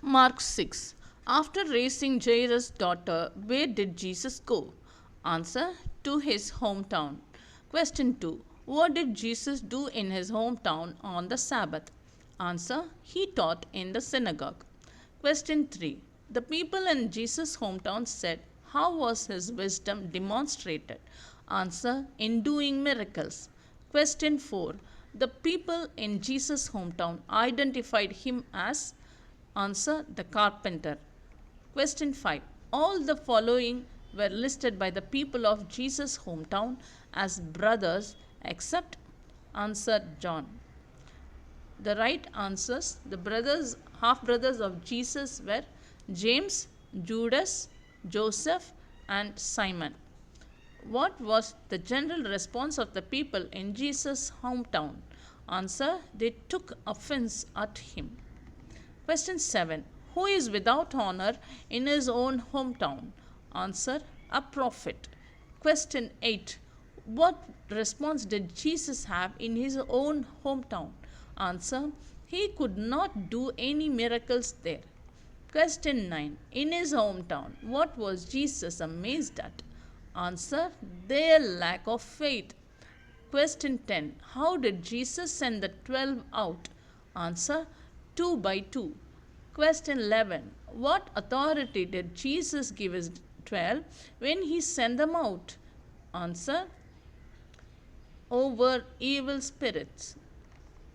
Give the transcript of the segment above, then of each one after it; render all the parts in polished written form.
Mark 6. After raising Jairus' daughter, where did Jesus go? Answer: to his hometown. Question 2. What did Jesus do in his hometown on the Sabbath? Answer: he taught in the synagogue. Question 3. The people in Jesus' hometown said, how was his wisdom demonstrated? Answer: in doing miracles. Question 4. The people in Jesus' hometown identified him as. Answer: the carpenter. Question 5. All the following were listed by the people of Jesus' hometown as brothers except. Answer: John. The right answers, the brothers, half brothers of Jesus were James, Judas, Joseph, and Simon. What was the general response of the people in Jesus' hometown? Answer: they took offense at him. Question 7. Who is without honor in his own hometown? Answer: a prophet. Question 8. What response did Jesus have in his own hometown? Answer: he could not do any miracles there. Question 9. In his hometown, what was Jesus amazed at? Answer: their lack of faith. Question 10. How did Jesus send the 12 out? Answer: two by two. Question 11. What authority did Jesus give his 12 when he sent them out? Answer: over evil spirits.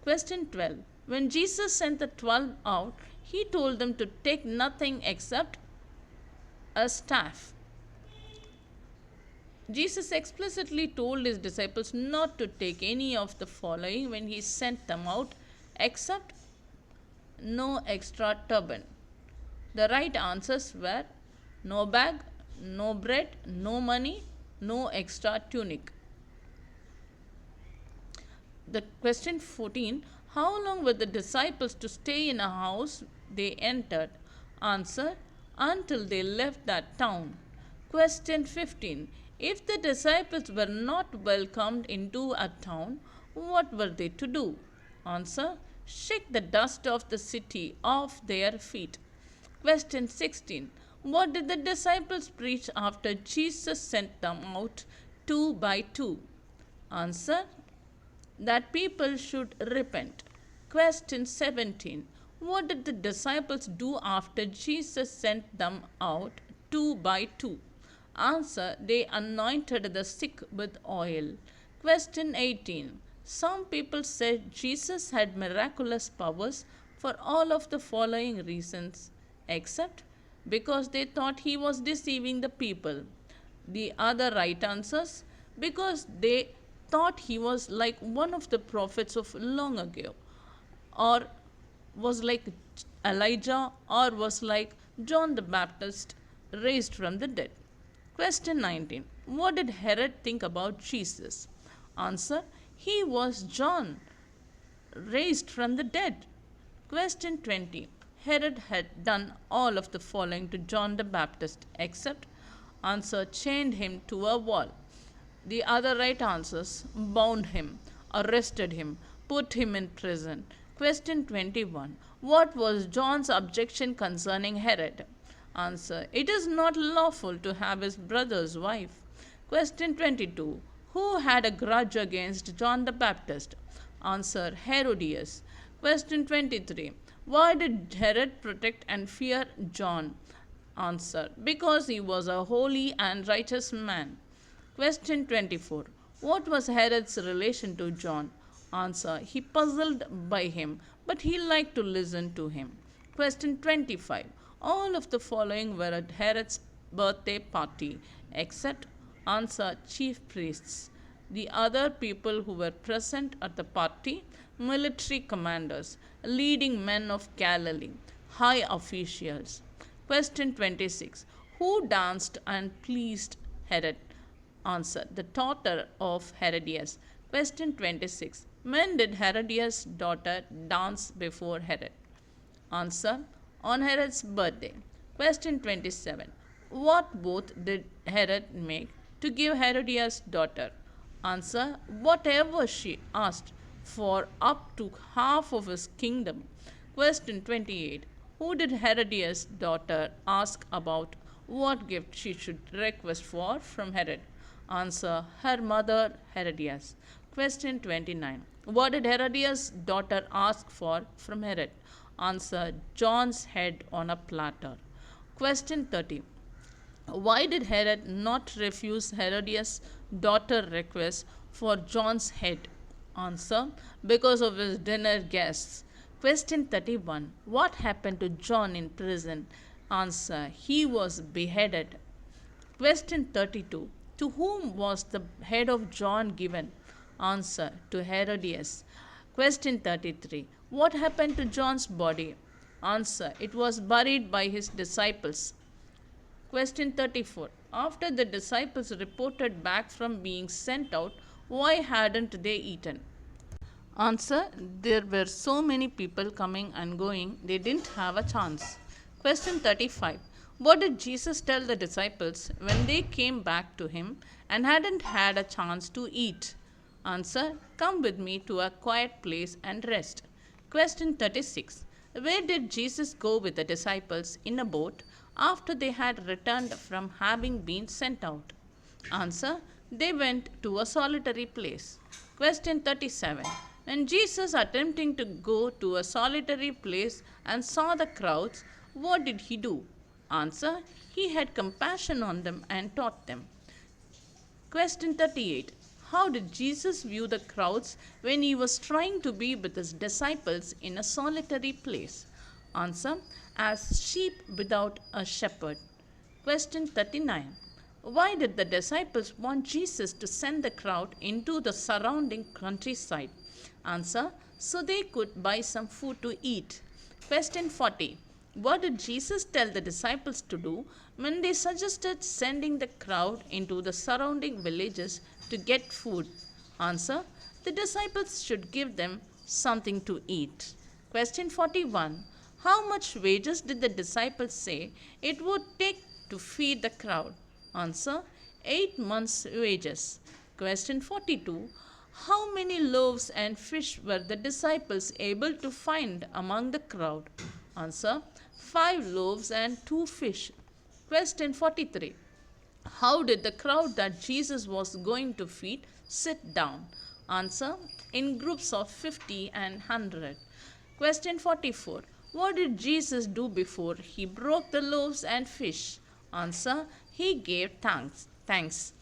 Question 12. When Jesus sent the 12 out, he told them to take nothing except a staff. Jesus explicitly told his disciples not to take any of the following when he sent them out, except no extra turban. The right answers were no bag, no bread, no money, no extra tunic. The question 14. How long were the disciples to stay in a house they entered? Answer: until they left that town. Question 15. If the disciples were not welcomed into a town, what were they to do? Answer: shake the dust of the city off their feet. Question 16. What did the disciples preach after Jesus sent them out two by two? Answer: that people should repent. Question 17. What did the disciples do after Jesus sent them out two by two? Answer: they anointed the sick with oil. Question 18. Some people said Jesus had miraculous powers for all of the following reasons, except because they thought he was deceiving the people. The other right answers: because they thought he was like one of the prophets of long ago, or was like Elijah, or was like John the Baptist raised from the dead. Question 19. What did Herod think about Jesus? Answer: he was John raised from the dead. Question 20. Herod had done all of the following to John the Baptist except. Answer: chained him to a wall. The other right answers: bound him, arrested him, put him in prison. Question 21. What was John's objection concerning Herod? Answer: it is not lawful to have his brother's wife. Question 22. Who had a grudge against John the Baptist? Answer: Herodias. Question 23. Why did Herod protect and fear John? Answer: because he was a holy and righteous man. Question 24. What was Herod's relation to John? Answer: he puzzled by him, but he liked to listen to him. Question 25. All of the following were at Herod's birthday party, except. Answer: chief priests. The other people who were present at the party: military commanders, leading men of Galilee, high officials. Question 26. Who danced and pleased Herod? Answer: the daughter of Herodias. Question 26. When did Herodias' daughter dance before Herod? Answer: on Herod's birthday. Question 27. What oath did Herod make to give Herodias' daughter? Answer: whatever she asked for, up to half of his kingdom. Question 28. Who did Herodias' daughter ask about what gift she should request for from Herod? Answer, her mother Herodias. Question 29. What did Herodias' daughter ask for from Herod? Answer, John's head on a platter. Question 30. Why did Herod not refuse Herodias' daughter request for John's head? Answer, because of his dinner guests. Question 31. What happened to John in prison? Answer, he was beheaded. Question 32. To whom was the head of John given? Answer, to Herodias. Question 33. What happened to John's body? Answer, it was buried by his disciples. Question 34. After the disciples reported back from being sent out, why hadn't they eaten? Answer, there were so many people coming and going, they didn't have a chance. Question 35. What did Jesus tell the disciples when they came back to him and hadn't had a chance to eat? Answer, come with me to a quiet place and rest. Question 36. Where did Jesus go with the disciples in a boat after they had returned from having been sent out? Answer, they went to a solitary place. Question 37. When Jesus attempting to go to a solitary place and saw the crowds, what did he do? Answer, he had compassion on them and taught them. Question 38. How did Jesus view the crowds when he was trying to be with his disciples in a solitary place? Answer, as sheep without a shepherd. Question 39. Why did the disciples want Jesus to send the crowd into the surrounding countryside? Answer, so they could buy some food to eat. Question 40. What did Jesus tell the disciples to do when they suggested sending the crowd into the surrounding villages to get food? Answer, the disciples should give them something to eat. Question 41. How much wages did the disciples say it would take to feed the crowd? Answer, 8 months' wages. Question 42. How many loaves and fish were the disciples able to find among the crowd? Answer, 5 loaves and 2 fish. Question 43. How did the crowd that Jesus was going to feed sit down? Answer, in groups of 50 and 100. Question 44. What did Jesus do before he broke the loaves and fish? Answer, he gave thanks.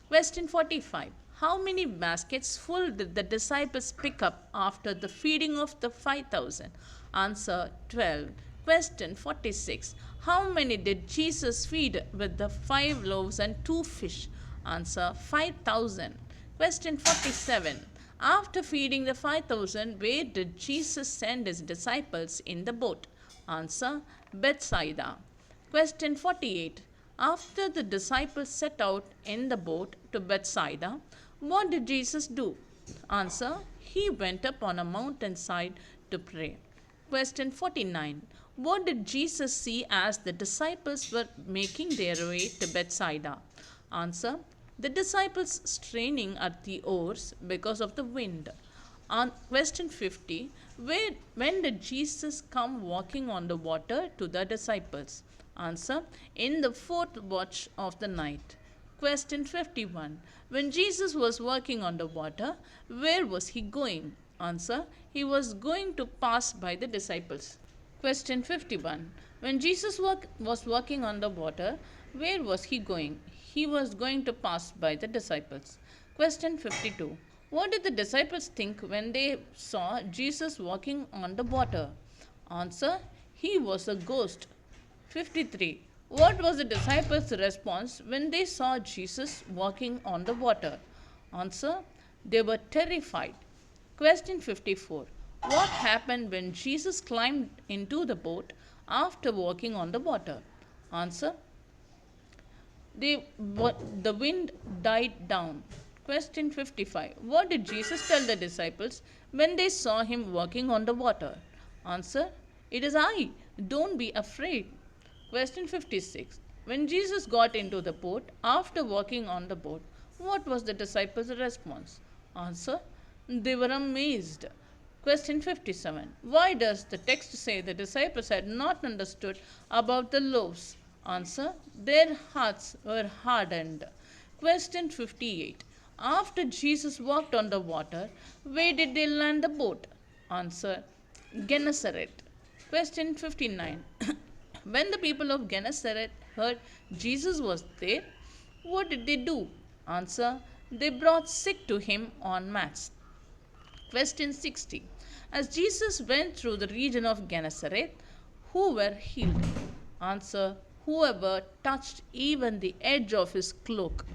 Question 45. How many baskets full did the disciples pick up after the feeding of the 5,000? Answer, 12. Question 46. How many did Jesus feed with the 5 loaves and 2 fish? Answer, 5,000. Question 47. After feeding the 5,000, where did Jesus send his disciples in the boat? Answer, Bethsaida. Question 48. After the disciples set out in the boat to Bethsaida, what did Jesus do? Answer, he went up on a mountainside to pray. Question 49. What did Jesus see as the disciples were making their way to Bethsaida? Answer, the disciples straining at the oars because of the wind. On question 50, when did Jesus come walking on the water to the disciples? Answer, in the 4th watch of the night. Question 51. When Jesus was walking on the water, where was he going? Answer, he was going to pass by the disciples. Question 51. When Jesus was walking on the water, where was he going? He was going to pass by the disciples. Question 52. What did the disciples think when they saw Jesus walking on the water? Answer, he was a ghost. 53. What was the disciples' response when they saw Jesus walking on the water? Answer, they were terrified. Question 54. What happened when Jesus climbed into the boat after walking on the water? Answer, the wind died down. Question 55. What did Jesus tell the disciples when they saw him walking on the water? Answer, it is I. Don't be afraid. Question 56. When Jesus got into the boat after walking on the boat, what was the disciples' response? Answer, they were amazed. Question 57. Why does the text say the disciples had not understood about the loaves? Answer. Their hearts were hardened. Question 58. After Jesus walked on the water, where did they land the boat? Answer. Gennesaret. Question 59. When the people of Gennesaret heard Jesus was there, what did they do? Answer. They brought sick to him on mats. Question 60. As Jesus went through the region of Gennesaret, who were healed? Answer. Whoever touched even the edge of his cloak.